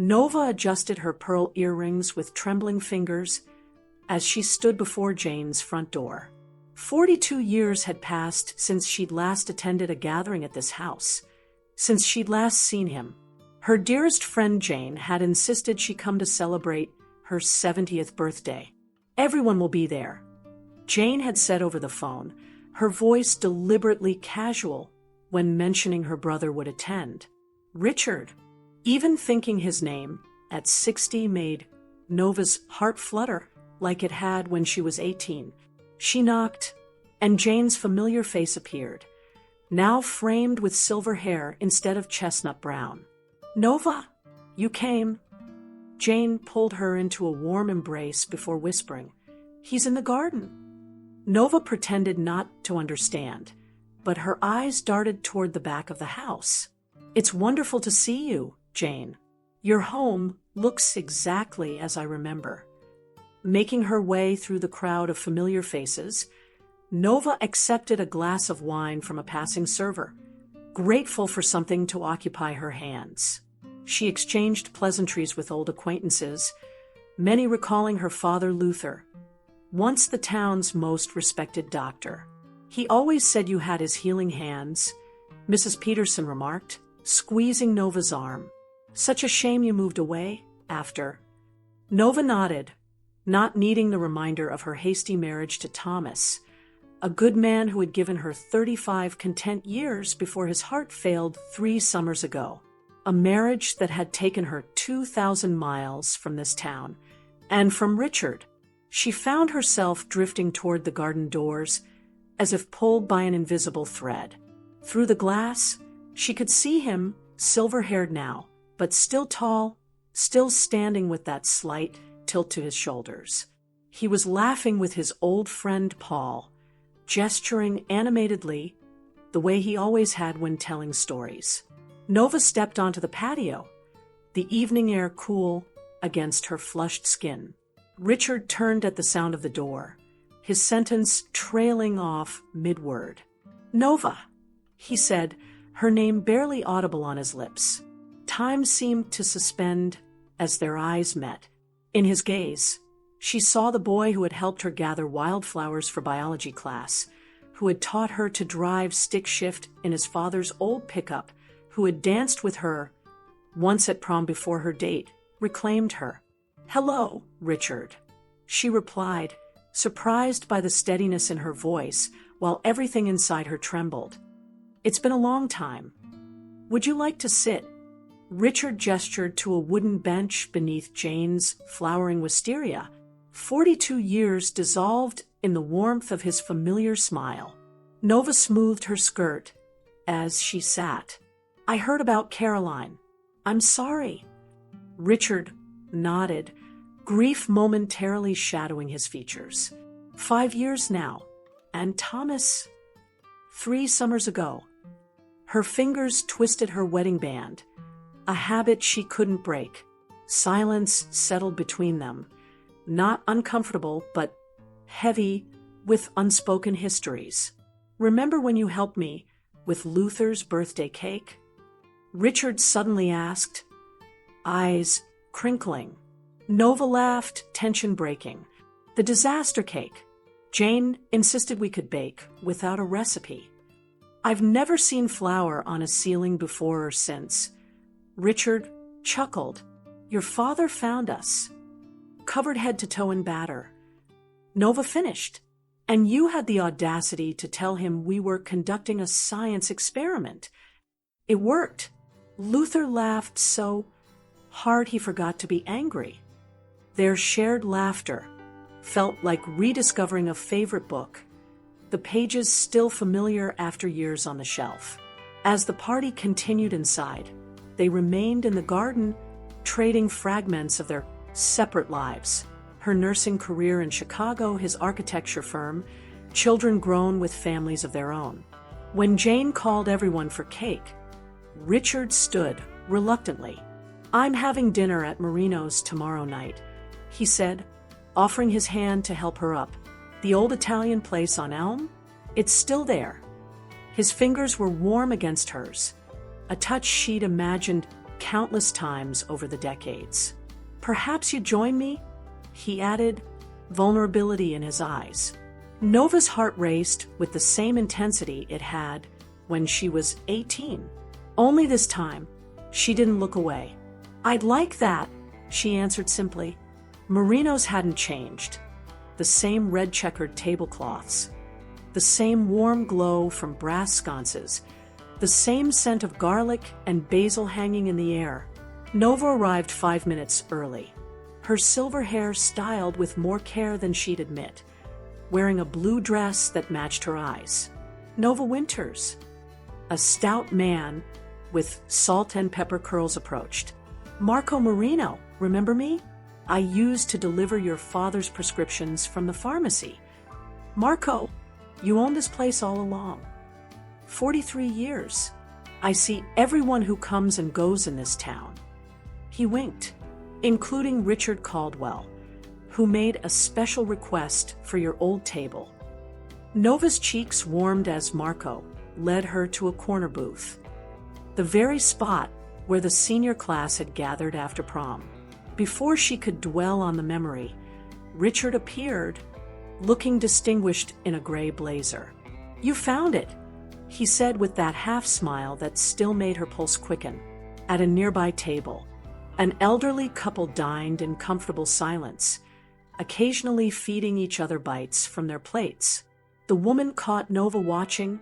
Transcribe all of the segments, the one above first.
Nova adjusted her pearl earrings with trembling fingers as she stood before Jane's front door. 42 years had passed since she'd last attended a gathering at this house, since she'd last seen him. Her dearest friend Jane had insisted she come to celebrate her 70th birthday. Everyone will be there, Jane had said over the phone, her voice deliberately casual when mentioning her brother would attend. Richard. Even thinking his name, at 60, made Nova's heart flutter like it had when she was 18. She knocked, and Jane's familiar face appeared, now framed with silver hair instead of chestnut brown. "Nova, you came." Jane pulled her into a warm embrace before whispering, "He's in the garden." Nova pretended not to understand, but her eyes darted toward the back of the house. "It's wonderful to see you, Jane. Your home looks exactly as I remember." Making her way through the crowd of familiar faces, Nova accepted a glass of wine from a passing server, grateful for something to occupy her hands. She exchanged pleasantries with old acquaintances, many recalling her father Luther, once the town's most respected doctor. "He always said you had his healing hands," Mrs. Peterson remarked, squeezing Nova's arm. "Such a shame you moved away after." Nova nodded, not needing the reminder of her hasty marriage to Thomas, a good man who had given her 35 content years before his heart failed 3 summers ago. A marriage that had taken her 2,000 miles from this town, and from Richard. She found herself drifting toward the garden doors, as if pulled by an invisible thread. Through the glass, she could see him, silver-haired now, but still tall, still standing with that slight tilt to his shoulders. He was laughing with his old friend Paul, gesturing animatedly, the way he always had when telling stories. Nova stepped onto the patio, the evening air cool against her flushed skin. Richard turned at the sound of the door, his sentence trailing off mid-word. "Nova," he said, her name barely audible on his lips. Time seemed to suspend as their eyes met. In his gaze, she saw the boy who had helped her gather wildflowers for biology class, who had taught her to drive stick shift in his father's old pickup, who had danced with her once at prom before her date reclaimed her. "Hello, Richard," she replied, surprised by the steadiness in her voice while everything inside her trembled. "It's been a long time. Would you like to sit?" Richard gestured to a wooden bench beneath Jane's flowering wisteria, 42 years dissolved in the warmth of his familiar smile. Nova smoothed her skirt as she sat. "I heard about Caroline. I'm sorry." Richard nodded, grief momentarily shadowing his features. 5 years now, and Thomas, 3 summers ago. Her fingers twisted her wedding band, a habit she couldn't break. Silence settled between them, not uncomfortable, but heavy with unspoken histories. "Remember when you helped me with Luther's birthday cake?" Richard suddenly asked, eyes crinkling. Nova laughed, tension breaking. "The disaster cake. Jane insisted we could bake without a recipe. I've never seen flour on a ceiling before or since." Richard chuckled. "Your father found us, covered head to toe in batter." Nova finished. "And you had the audacity to tell him we were conducting a science experiment. It worked." Luther laughed so hard he forgot to be angry. Their shared laughter felt like rediscovering a favorite book, the pages still familiar after years on the shelf. As the party continued inside, they remained in the garden, trading fragments of their separate lives. Her nursing career in Chicago, his architecture firm, children grown with families of their own. When Jane called everyone for cake, Richard stood reluctantly. "I'm having dinner at Marino's tomorrow night," he said, offering his hand to help her up. "The old Italian place on Elm? It's still there." His fingers were warm against hers, a touch she'd imagined countless times over the decades. "Perhaps you join me?" he added, vulnerability in his eyes. Nova's heart raced with the same intensity it had when she was 18. Only this time, she didn't look away. "I'd like that," she answered simply. Merino's hadn't changed. The same red checkered tablecloths, the same warm glow from brass sconces, the same scent of garlic and basil hanging in the air. Nova arrived 5 minutes early, her silver hair styled with more care than she'd admit, wearing a blue dress that matched her eyes. Nova Winters. A stout man with salt and pepper curls approached. "Marco Merino, remember me? I used to deliver your father's prescriptions from the pharmacy." "Marco, you owned this place all along." 43 years. I see everyone who comes and goes in this town." He winked, including Richard Caldwell, who made a special request for your old table. Nova's cheeks warmed as Marco led her to a corner booth, the very spot where the senior class had gathered after prom. Before she could dwell on the memory, Richard appeared, looking distinguished in a gray blazer. "You found it," he said with that half-smile that still made her pulse quicken. At a nearby table, an elderly couple dined in comfortable silence, occasionally feeding each other bites from their plates. The woman caught Nova watching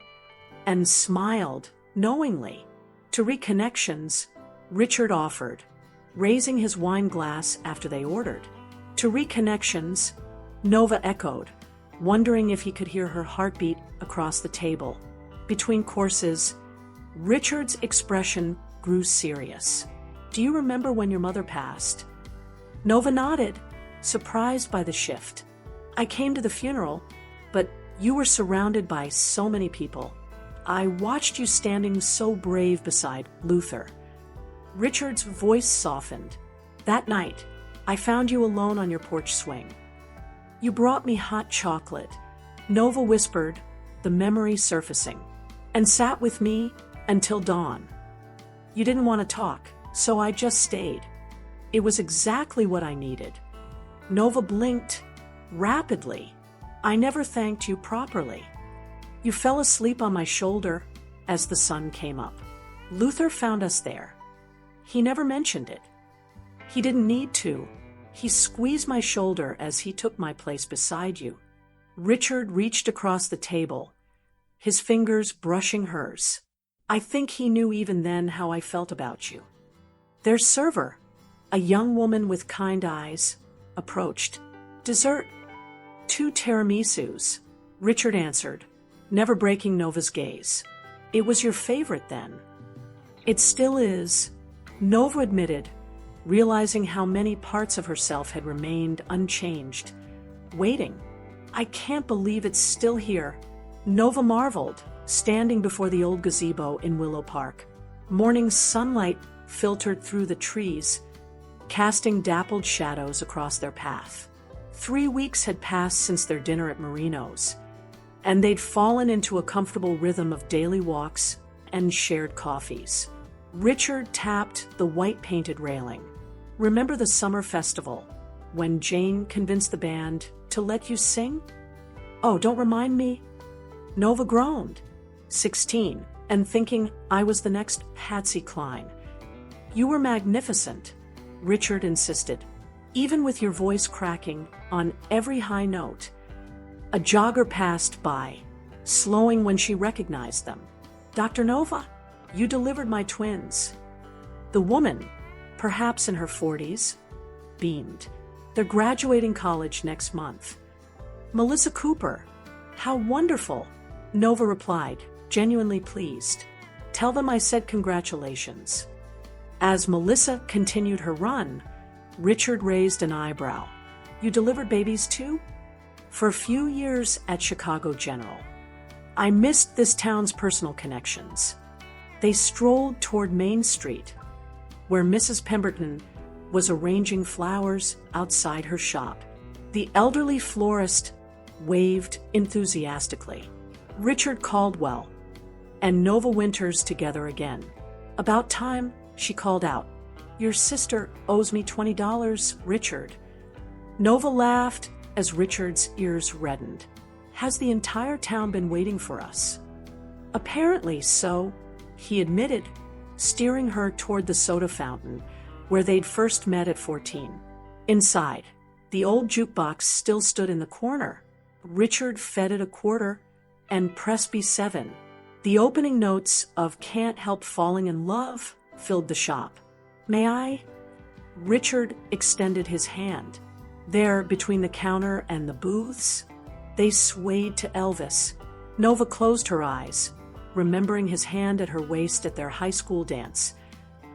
and smiled knowingly. "To reconnections," Richard offered, raising his wine glass after they ordered. "To reconnections," Nova echoed, wondering if he could hear her heartbeat across the table. Between courses, Richard's expression grew serious. "Do you remember when your mother passed?" Nova nodded, surprised by the shift. "I came to the funeral, but you were surrounded by so many people. I watched you standing so brave beside Luther." Richard's voice softened. "That night, I found you alone on your porch swing. You brought me hot chocolate," Nova whispered, the memory surfacing, "and sat with me until dawn. You didn't want to talk, so I just stayed. It was exactly what I needed." Nova blinked rapidly. "I never thanked you properly. You fell asleep on my shoulder as the sun came up. Luther found us there. He never mentioned it. He didn't need to. He squeezed my shoulder as he took my place beside you." Richard reached across the table, his fingers brushing hers. "I think he knew even then how I felt about you." Their server, a young woman with kind eyes, approached. "Dessert?" "2 tiramisus," Richard answered, never breaking Nova's gaze. "It was your favorite then." "It still is," Nova admitted, realizing how many parts of herself had remained unchanged, waiting. "I can't believe it's still here," Nova marveled, standing before the old gazebo in Willow Park. Morning sunlight filtered through the trees, casting dappled shadows across their path. 3 weeks had passed since their dinner at Merino's, and they'd fallen into a comfortable rhythm of daily walks and shared coffees. Richard tapped the white-painted railing. "Remember the summer festival, when Jane convinced the band to let you sing?" "Oh, don't remind me." Nova groaned, 16, and thinking I was the next Patsy Cline. "You were magnificent," Richard insisted, even with your voice cracking on every high note. A jogger passed by, slowing when she recognized them. "Dr. Nova, you delivered my twins." The woman, perhaps in her 40s, beamed. "They're graduating college next month." "Melissa Cooper, how wonderful," Nova replied, genuinely pleased. "Tell them I said congratulations." As Melissa continued her run, Richard raised an eyebrow. "You delivered babies too?" "For a few years at Chicago General. I missed this town's personal connections." They strolled toward Main Street, where Mrs. Pemberton was arranging flowers outside her shop. The elderly florist waved enthusiastically. Richard Caldwell and Nova Winters together again. "About time," She called out, "Your sister owes me $20, Richard." Nova laughed as Richard's ears reddened. "Has the entire town been waiting for us?" "Apparently so," he admitted, steering her toward the soda fountain, where they'd first met at 14. Inside, the old jukebox still stood in the corner. Richard fed it a quarter, and Presby 7. The opening notes of "Can't Help Falling in Love" filled the shop. "May I?" Richard extended his hand. There, between the counter and the booths, they swayed to Elvis. Nova closed her eyes, remembering his hand at her waist at their high school dance.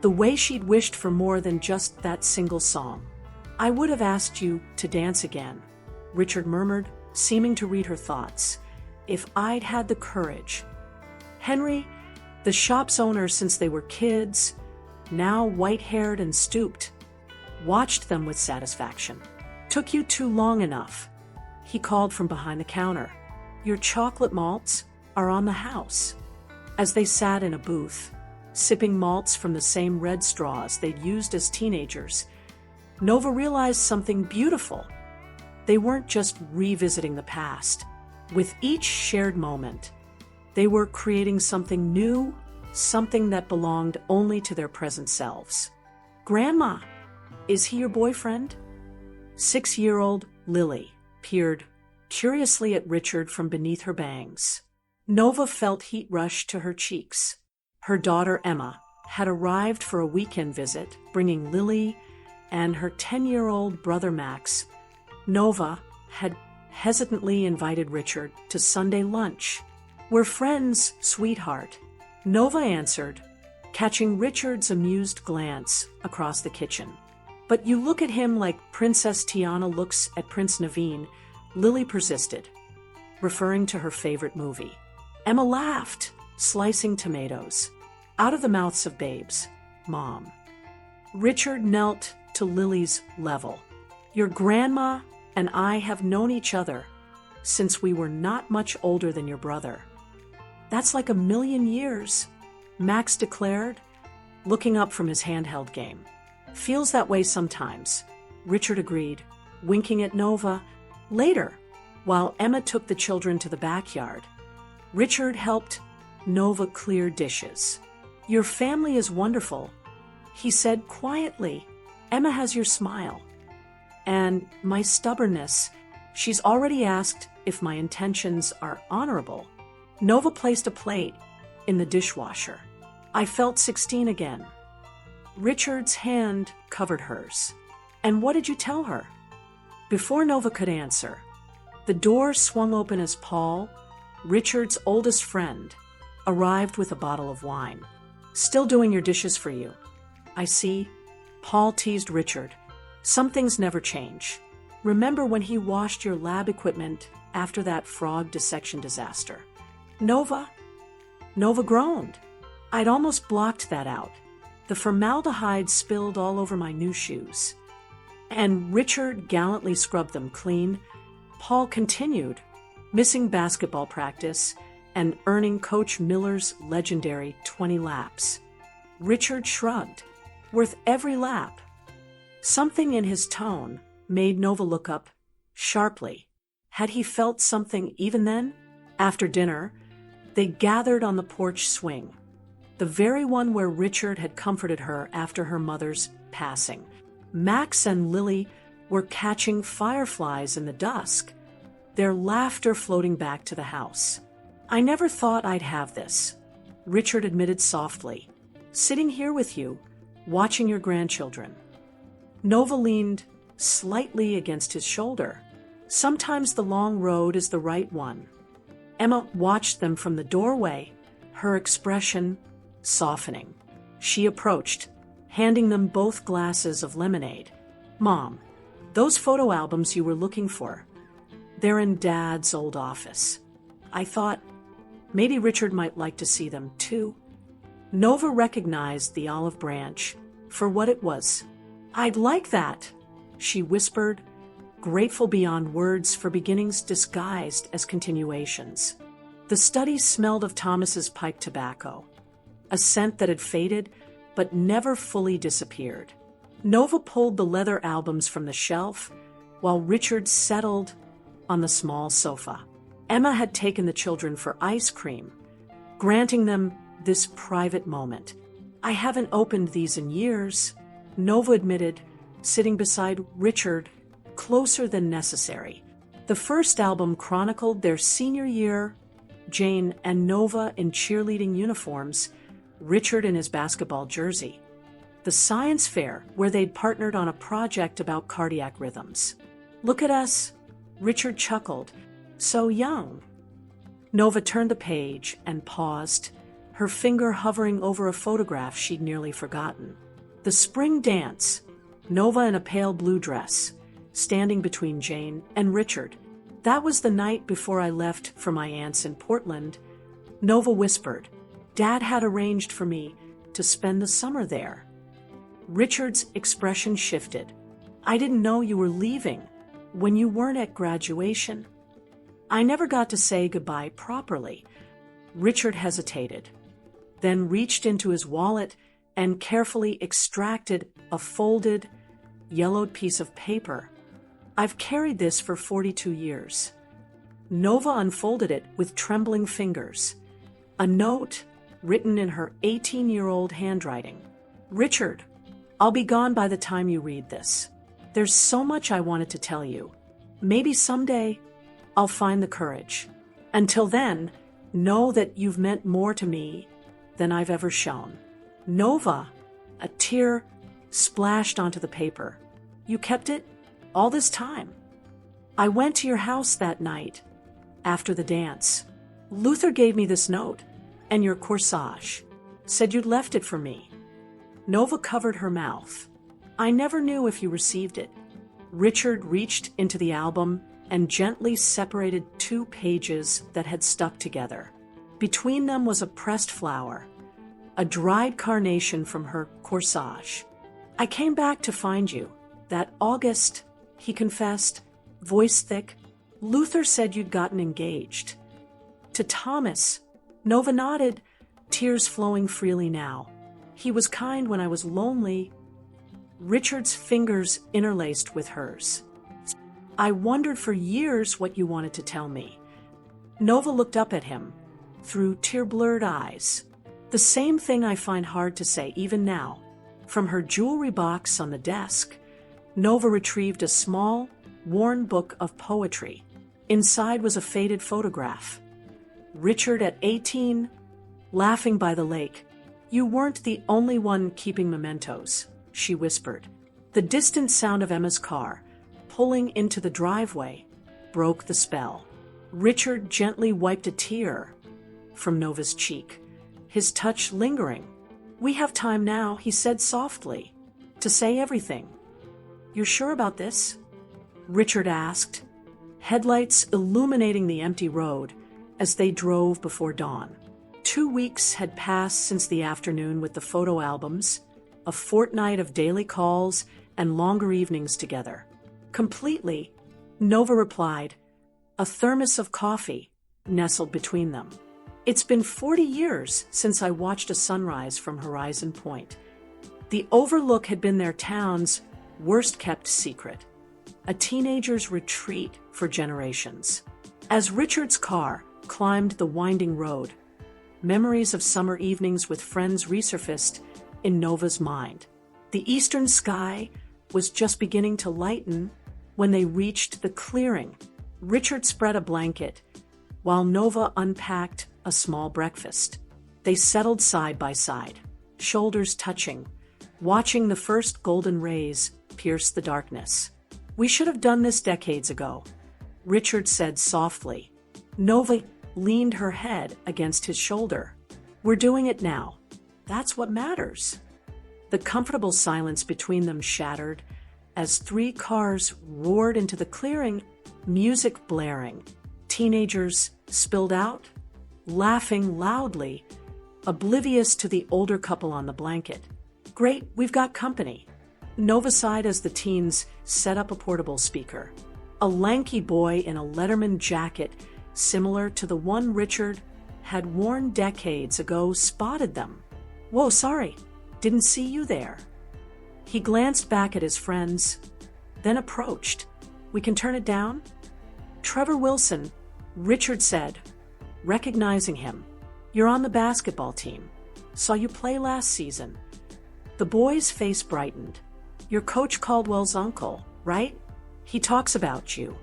The way she'd wished for more than just that single song. "I would have asked you to dance again," Richard murmured, seeming to read her thoughts, "if I'd had the courage." Henry, the shop's owner since they were kids, now white-haired and stooped, watched them with satisfaction. "Took you too long enough," he called from behind the counter. "Your chocolate malts are on the house." As they sat in a booth, sipping malts from the same red straws they'd used as teenagers, Nova realized something beautiful. They weren't just revisiting the past. With each shared moment, they were creating something new, something that belonged only to their present selves. "Grandma, is he your boyfriend?" 6-year-old Lily peered curiously at Richard from beneath her bangs. Nova felt heat rush to her cheeks. Her daughter Emma had arrived for a weekend visit, bringing Lily and her 10-year-old brother Max. Nova had hesitantly invited Richard to Sunday lunch. "We're friends, sweetheart," Nova answered, catching Richard's amused glance across the kitchen. "But you look at him like Princess Tiana looks at Prince Naveen," Lily persisted, referring to her favorite movie. Emma laughed, slicing tomatoes. "Out of the mouths of babes, Mom." Richard knelt to Lily's level. "Your grandma and I have known each other since we were not much older than your brother." "That's like 1,000,000 years, Max declared, looking up from his handheld game. "Feels that way sometimes," Richard agreed, winking at Nova. Later, while Emma took the children to the backyard, Richard helped Nova clear dishes. "Your family is wonderful," he said quietly. "Emma has your smile. And my stubbornness. She's already asked if my intentions are honorable." Nova placed a plate in the dishwasher. "I felt 16 again." Richard's hand covered hers. "And what did you tell her?" Before Nova could answer, the door swung open as Paul, Richard's oldest friend, arrived with a bottle of wine. "Still doing your dishes for you, I see," Paul teased Richard. "Some things never change. Remember when he washed your lab equipment after that frog dissection disaster?" Nova groaned. "I'd almost blocked that out. The formaldehyde spilled all over my new shoes." And Richard gallantly scrubbed them clean. Paul continued, missing basketball practice and earning Coach Miller's legendary 20 laps. Richard shrugged. "Worth every lap." Something in his tone made Nova look up sharply. Had he felt something even then? After dinner, they gathered on the porch swing, the very one where Richard had comforted her after her mother's passing. Max and Lily were catching fireflies in the dusk, their laughter floating back to the house. "I never thought I'd have this," Richard admitted softly. "Sitting here with you, watching your grandchildren." Nova leaned slightly against his shoulder. "Sometimes the long road is the right one." Emma watched them from the doorway, her expression softening. She approached, handing them both glasses of lemonade. "Mom, those photo albums you were looking for, they're in Dad's old office. I thought maybe Richard might like to see them too." Nova recognized the olive branch for what it was. "I'd like that," she whispered, grateful beyond words for beginnings disguised as continuations. The study smelled of Thomas's pipe tobacco, a scent that had faded but never fully disappeared. Nova pulled the leather albums from the shelf, while Richard settled on the small sofa. Emma had taken the children for ice cream, granting them this private moment. "I haven't opened these in years," Nova admitted, sitting beside Richard, closer than necessary. The first album chronicled their senior year, Jane and Nova in cheerleading uniforms, Richard in his basketball jersey. The science fair, where they'd partnered on a project about cardiac rhythms. "Look at us," Richard chuckled. "So young." Nova turned the page and paused, her finger hovering over a photograph she'd nearly forgotten. The spring dance, Nova in a pale blue dress, standing between Jane and Richard. "That was the night before I left for my aunt's in Portland," Nova whispered. "Dad had arranged for me to spend the summer there." Richard's expression shifted. "I didn't know you were leaving when you weren't at graduation." "I never got to say goodbye properly." Richard hesitated, then reached into his wallet and carefully extracted a folded, yellowed piece of paper. "I've carried this for 42 years. Nova unfolded it with trembling fingers. A note written in her 18-year-old handwriting. "Richard, I'll be gone by the time you read this. There's so much I wanted to tell you. Maybe someday I'll find the courage. Until then, know that you've meant more to me than I've ever shown." "Nova," a tear splashed onto the paper. "You kept it all this time?" "I went to your house that night, after the dance. Luther gave me this note, and your corsage. Said you'd left it for me." Nova covered her mouth. "I never knew if you received it." Richard reached into the album and gently separated 2 pages that had stuck together. Between them was a pressed flower, a dried carnation from her corsage. "I came back to find you that August," he confessed, voice thick. "Luther said you'd gotten engaged." "To Thomas." Nova nodded, tears flowing freely now. "He was kind when I was lonely." Richard's fingers interlaced with hers. "I wondered for years what you wanted to tell me." Nova looked up at him, through tear-blurred eyes. "The same thing I find hard to say even now." From her jewelry box on the desk, Nova retrieved a small, worn book of poetry. Inside was a faded photograph. Richard at 18, laughing by the lake. "You weren't the only one keeping mementos," she whispered. The distant sound of Emma's car, pulling into the driveway, broke the spell. Richard gently wiped a tear from Nova's cheek, his touch lingering. "We have time now," he said softly, "to say everything." "You're sure about this?" Richard asked, headlights illuminating the empty road as they drove before dawn. 2 weeks had passed since the afternoon with the photo albums, a fortnight of daily calls and longer evenings together. "Completely," Nova replied, a thermos of coffee nestled between them. "It's been 40 years since I watched a sunrise from Horizon Point." The overlook had been their town's worst-kept secret, a teenager's retreat for generations. As Richard's car climbed the winding road, memories of summer evenings with friends resurfaced in Nova's mind. The eastern sky was just beginning to lighten when they reached the clearing. Richard spread a blanket, while Nova unpacked a small breakfast. They settled side by side, shoulders touching, watching the first golden rays pierce the darkness. "We should have done this decades ago," Richard said softly. Nova leaned her head against his shoulder. "We're doing it now. That's what matters." The comfortable silence between them shattered as 3 cars roared into the clearing, music blaring. Teenagers spilled out, laughing loudly, oblivious to the older couple on the blanket. "Great, we've got company," Nova sighed as the teens set up a portable speaker. A lanky boy in a Letterman jacket similar to the one Richard had worn decades ago spotted them. "Whoa, sorry." Didn't see you there. He glanced back at his friends, then approached. We can turn it down? Trevor Wilson, Richard said, recognizing him. You're on the basketball team. Saw you play last season. The boy's face brightened. You're Coach Caldwell's uncle, right? He talks about you.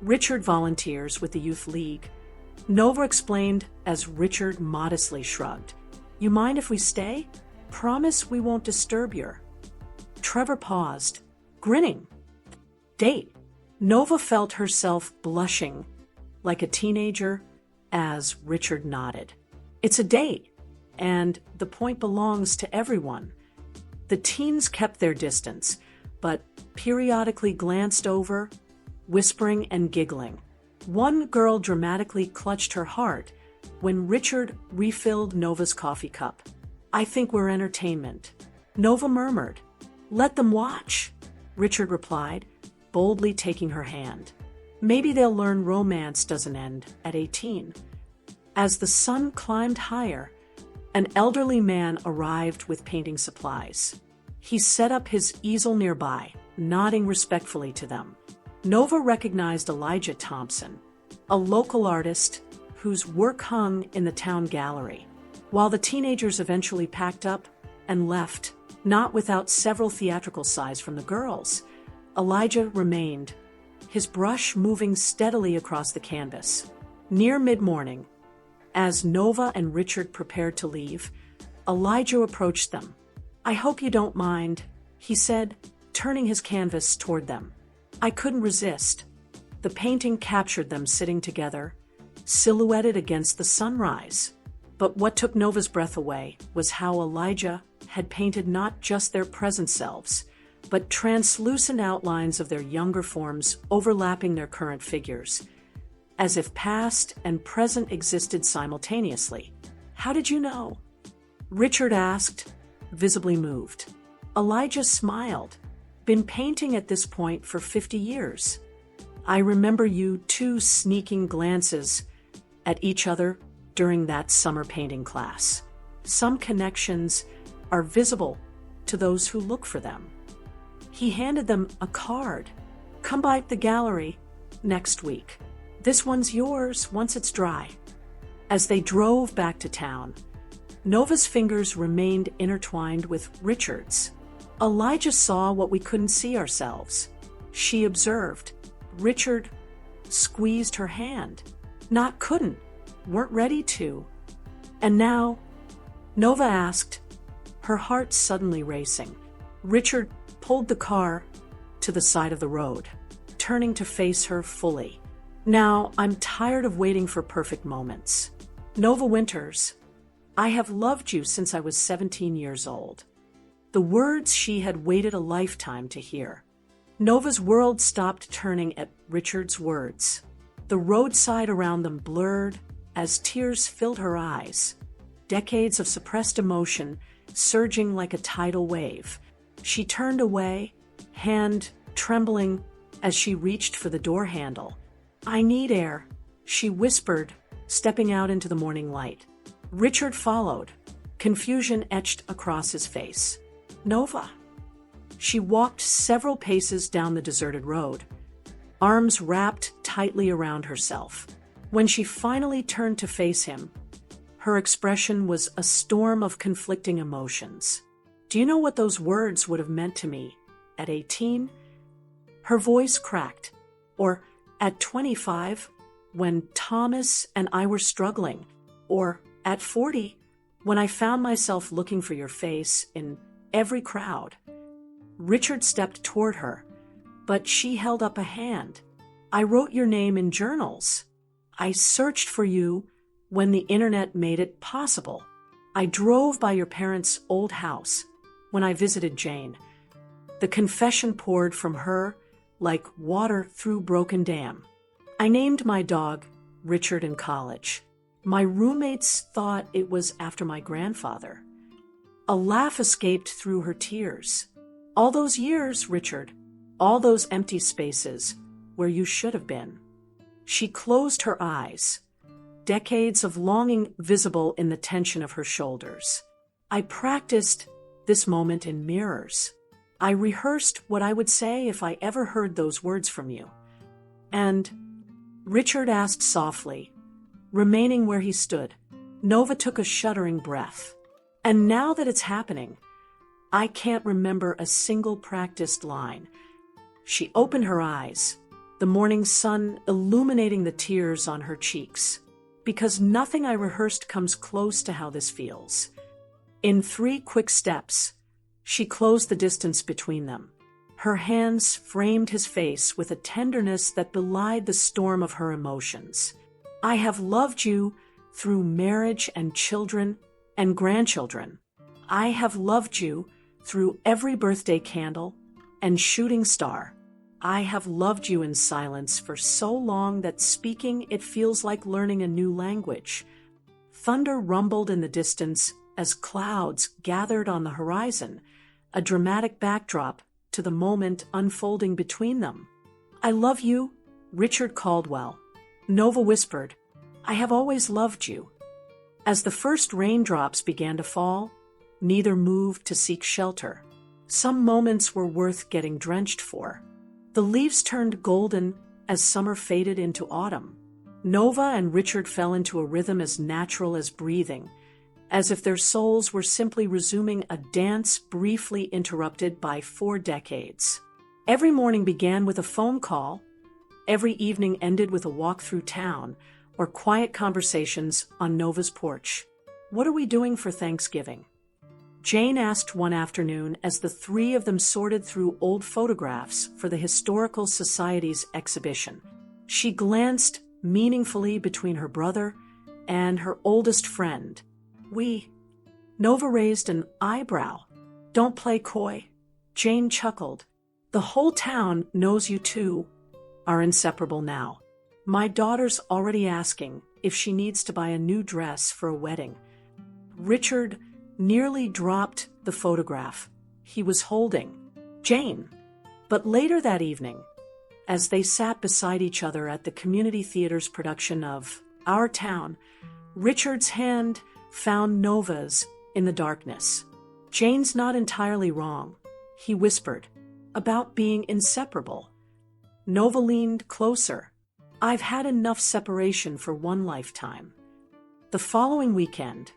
Richard volunteers with the Youth League. Nova explained as Richard modestly shrugged. You mind if we stay? Promise we won't disturb you. Trevor paused, grinning. Date. Nova felt herself blushing like a teenager as Richard nodded. It's a date, and the point belongs to everyone. The teens kept their distance, but periodically glanced over, whispering and giggling. One girl dramatically clutched her heart when Richard refilled Nova's coffee cup. I think we're entertainment. Nova murmured. Let them watch, Richard replied, boldly taking her hand. Maybe they'll learn romance doesn't end at 18. As the sun climbed higher, an elderly man arrived with painting supplies. He set up his easel nearby, nodding respectfully to them. Nova recognized Elijah Thompson, a local artist whose work hung in the town gallery. While the teenagers eventually packed up and left, not without several theatrical sighs from the girls, Elijah remained, his brush moving steadily across the canvas. Near mid-morning, as Nova and Richard prepared to leave, Elijah approached them. I hope you don't mind, he said, turning his canvas toward them. I couldn't resist. The painting captured them sitting together, silhouetted against the sunrise. But what took Nova's breath away was how Elijah had painted not just their present selves, but translucent outlines of their younger forms overlapping their current figures, as if past and present existed simultaneously. How did you know? Richard asked, visibly moved. Elijah smiled. Been painting at this point for 50 years. I remember you two sneaking glances at each other during that summer painting class. Some connections are visible to those who look for them. He handed them a card. Come by the gallery next week. This one's yours once it's dry. As they drove back to town, Nova's fingers remained intertwined with Richard's. Elijah saw what we couldn't see ourselves. She observed. Richard squeezed her hand. Not couldn't, weren't ready to. And now, Nova asked, her heart suddenly racing. Richard pulled the car to the side of the road, turning to face her fully. Now, I'm tired of waiting for perfect moments. Nova Winters, I have loved you since I was 17 years old. The words she had waited a lifetime to hear. Nova's world stopped turning at Richard's words. The roadside around them blurred as tears filled her eyes. Decades of suppressed emotion surging like a tidal wave. She turned away, hand trembling as she reached for the door handle. I need air, she whispered, stepping out into the morning light. Richard followed, confusion etched across his face. Nova. She walked several paces down the deserted road, arms wrapped tightly around herself. When she finally turned to face him, her expression was a storm of conflicting emotions. Do you know what those words would have meant to me at 18? Her voice cracked. Or at 25, when Thomas and I were struggling. Or at 40, when I found myself looking for your face in every crowd. Richard stepped toward her, but she held up a hand. I wrote your name in journals. I searched for you when the internet made it possible. I drove by your parents' old house when I visited Jane. The confession poured from her like water through broken dam. I named my dog Richard in college. My roommates thought it was after my grandfather. A laugh escaped through her tears. All those years, Richard, all those empty spaces where you should have been. She closed her eyes, decades of longing visible in the tension of her shoulders. I practiced this moment in mirrors. I rehearsed what I would say if I ever heard those words from you. And Richard asked softly, remaining where he stood. Nova took a shuddering breath. And now that it's happening, I can't remember a single practiced line. She opened her eyes, the morning sun illuminating the tears on her cheeks. Because nothing I rehearsed comes close to how this feels. In 3 quick steps, she closed the distance between them. Her hands framed his face with a tenderness that belied the storm of her emotions. I have loved you through marriage and children and grandchildren. I have loved you through every birthday candle and shooting star. I have loved you in silence for so long that speaking it feels like learning a new language. Thunder rumbled in the distance as clouds gathered on the horizon, a dramatic backdrop to the moment unfolding between them. I love you, Richard Caldwell. Nova whispered, I have always loved you. As the first raindrops began to fall, neither moved to seek shelter. Some moments were worth getting drenched for. The leaves turned golden as summer faded into autumn. Nova and Richard fell into a rhythm as natural as breathing, as if their souls were simply resuming a dance briefly interrupted by 4 decades. Every morning began with a phone call. Every evening ended with a walk through town or quiet conversations on Nova's porch. What are we doing for Thanksgiving? Jane asked one afternoon as the 3 of them sorted through old photographs for the Historical Society's exhibition. She glanced meaningfully between her brother and her oldest friend. Nova raised an eyebrow. Don't play coy. Jane chuckled. The whole town knows you two are inseparable now. My daughter's already asking if she needs to buy a new dress for a wedding. Richard nearly dropped the photograph he was holding. Jane. But later that evening, as they sat beside each other at the community theater's production of Our Town, Richard's hand found Nova's in the darkness. Jane's not entirely wrong, he whispered, about being inseparable. Nova leaned closer. I've had enough separation for one lifetime. The following weekend,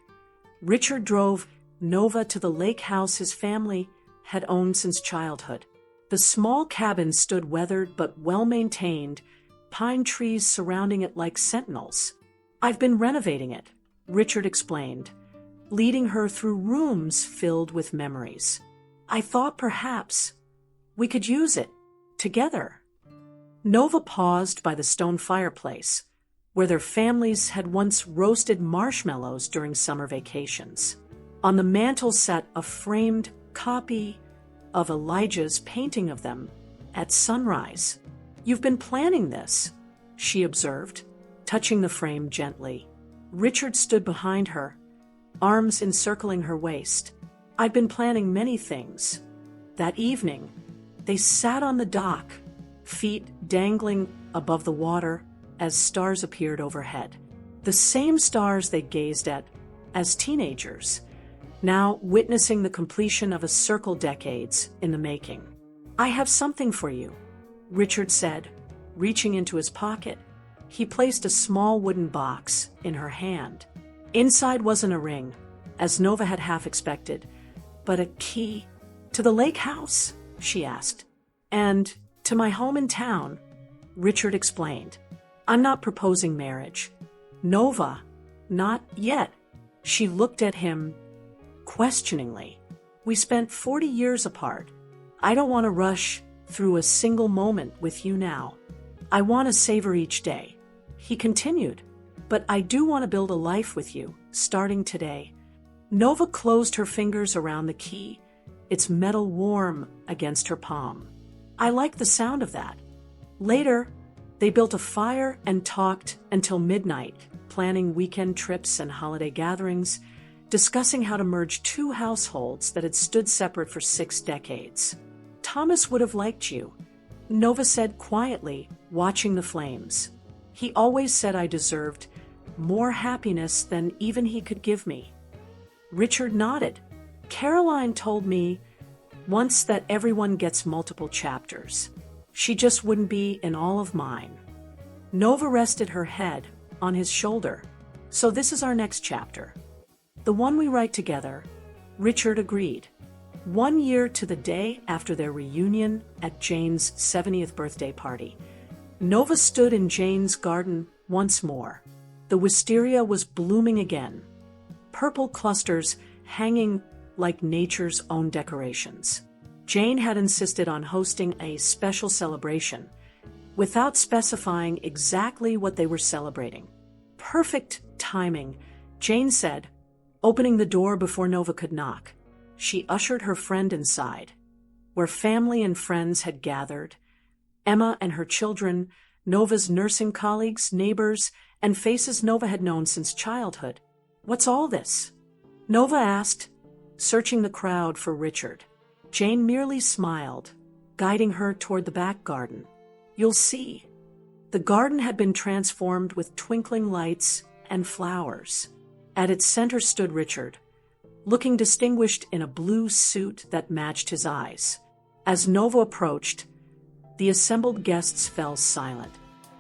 Richard drove Nova to the lake house his family had owned since childhood. The small cabin stood weathered but well-maintained, pine trees surrounding it like sentinels. I've been renovating it, Richard explained, leading her through rooms filled with memories. I thought perhaps we could use it together. Nova paused by the stone fireplace, where their families had once roasted marshmallows during summer vacations. On the mantel sat a framed copy of Elijah's painting of them at sunrise. You've been planning this, she observed, touching the frame gently. Richard stood behind her, arms encircling her waist. I'd been planning many things. That evening, they sat on the dock, feet dangling above the water as stars appeared overhead. The same stars they gazed at as teenagers, now witnessing the completion of a circle decades in the making. I have something for you, Richard said, reaching into his pocket. He placed a small wooden box in her hand. Inside wasn't a ring, as Nova had half expected, but a key. To the lake house? She asked. And to my home in town, Richard explained. I'm not proposing marriage. Nova, not yet. She looked at him questioningly. We spent 40 years apart. I don't want to rush through a single moment with you now. I want to savor each day. He continued, but I do want to build a life with you, starting today. Nova closed her fingers around the key, its metal warm against her palm. I like the sound of that. Later, they built a fire and talked until midnight, planning weekend trips and holiday gatherings, discussing how to merge 2 households that had stood separate for 6 decades. Thomas would have liked you, Nova said quietly, watching the flames. He always said I deserved more happiness than even he could give me. Richard nodded. Caroline told me once that everyone gets multiple chapters. She just wouldn't be in all of mine. Nova rested her head on his shoulder. So this is our next chapter. The one we write together, Richard agreed. 1 year to the day after their reunion at Jane's 70th birthday party, Nova stood in Jane's garden once more. The wisteria was blooming again, purple clusters hanging like nature's own decorations. Jane had insisted on hosting a special celebration, without specifying exactly what they were celebrating. Perfect timing, Jane said, opening the door before Nova could knock. She ushered her friend inside, where family and friends had gathered. Emma and her children, Nova's nursing colleagues, neighbors, and faces Nova had known since childhood. "What's all this?" Nova asked, searching the crowd for Richard. Jane merely smiled, guiding her toward the back garden. "You'll see." The garden had been transformed with twinkling lights and flowers. At its center stood Richard, looking distinguished in a blue suit that matched his eyes. As Nova approached, the assembled guests fell silent.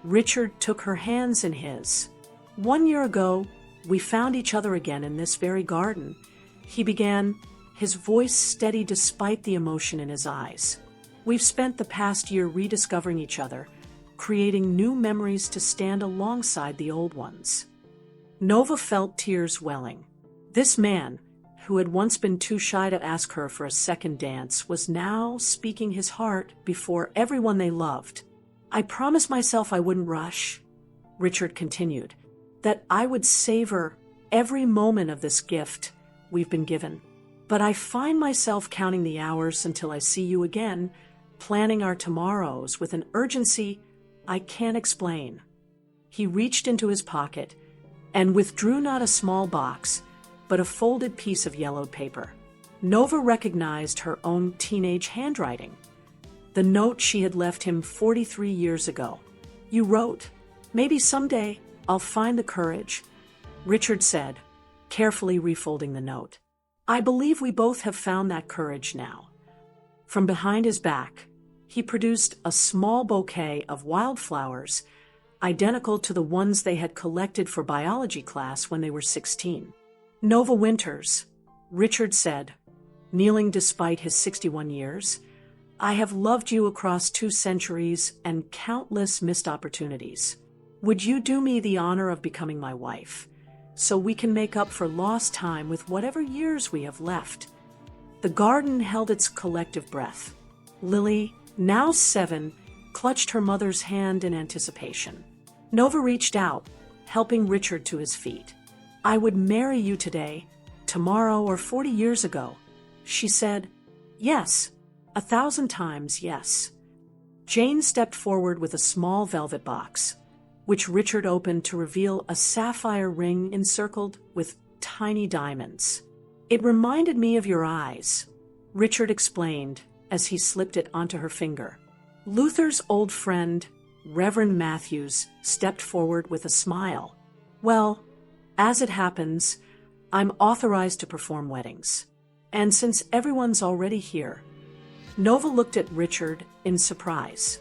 Richard took her hands in his. "1 year ago, we found each other again in this very garden," he began, his voice steady despite the emotion in his eyes. "We've spent the past year rediscovering each other, creating new memories to stand alongside the old ones." Nova felt tears welling. This man, who had once been too shy to ask her for a second dance, was now speaking his heart before everyone they loved. "I promised myself I wouldn't rush," Richard continued, "that I would savor every moment of this gift we've been given. But I find myself counting the hours until I see you again, planning our tomorrows with an urgency I can't explain." He reached into his pocket and withdrew not a small box, but a folded piece of yellowed paper. Nova recognized her own teenage handwriting, the note she had left him 43 years ago. "You wrote, 'Maybe someday I'll find the courage,'" Richard said, carefully refolding the note. "I believe we both have found that courage now." From behind his back, he produced a small bouquet of wildflowers, identical to the ones they had collected for biology class when they were 16. "Nova Winters," Richard said, kneeling despite his 61 years, "I have loved you across 2 centuries and countless missed opportunities. Would you do me the honor of becoming my wife, so we can make up for lost time with whatever years we have left?" The garden held its collective breath. Lily, now 7, clutched her mother's hand in anticipation. Nova reached out, helping Richard to his feet. "I would marry you today, tomorrow, or 40 years ago," she said. "Yes, 1,000 times yes." Jane stepped forward with a small velvet box, which Richard opened to reveal a sapphire ring encircled with tiny diamonds. "It reminded me of your eyes," Richard explained as he slipped it onto her finger. Luther's old friend, Reverend Matthews, stepped forward with a smile. "Well, as it happens, I'm authorized to perform weddings. And since everyone's already here," Nova looked at Richard in surprise.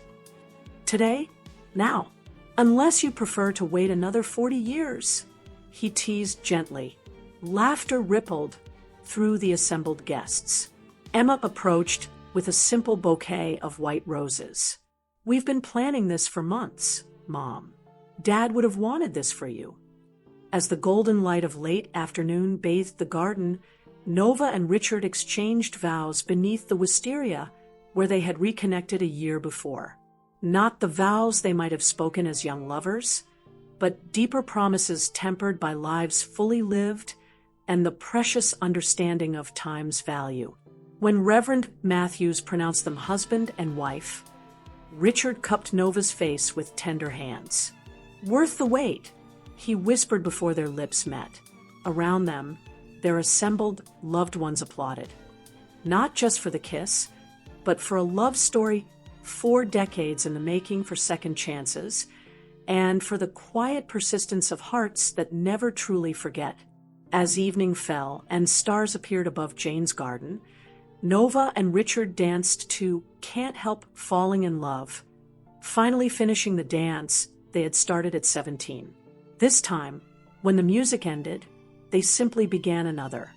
"Today? Now? Unless you prefer to wait another 40 years, he teased gently. Laughter rippled through the assembled guests. Emma approached with a simple bouquet of white roses. "We've been planning this for months, Mom. Dad would have wanted this for you." As the golden light of late afternoon bathed the garden, Nova and Richard exchanged vows beneath the wisteria where they had reconnected a year before. Not the vows they might have spoken as young lovers, but deeper promises tempered by lives fully lived and the precious understanding of time's value. When Reverend Matthews pronounced them husband and wife, Richard cupped Nova's face with tender hands. "Worth the wait," he whispered before their lips met. Around them, their assembled loved ones applauded. Not just for the kiss, but for a love story 4 decades in the making for second chances, and for the quiet persistence of hearts that never truly forget. As evening fell and stars appeared above Jane's garden, Nova and Richard danced to Can't Help Falling in Love, finally finishing the dance they had started at 17. This time, when the music ended, they simply began another.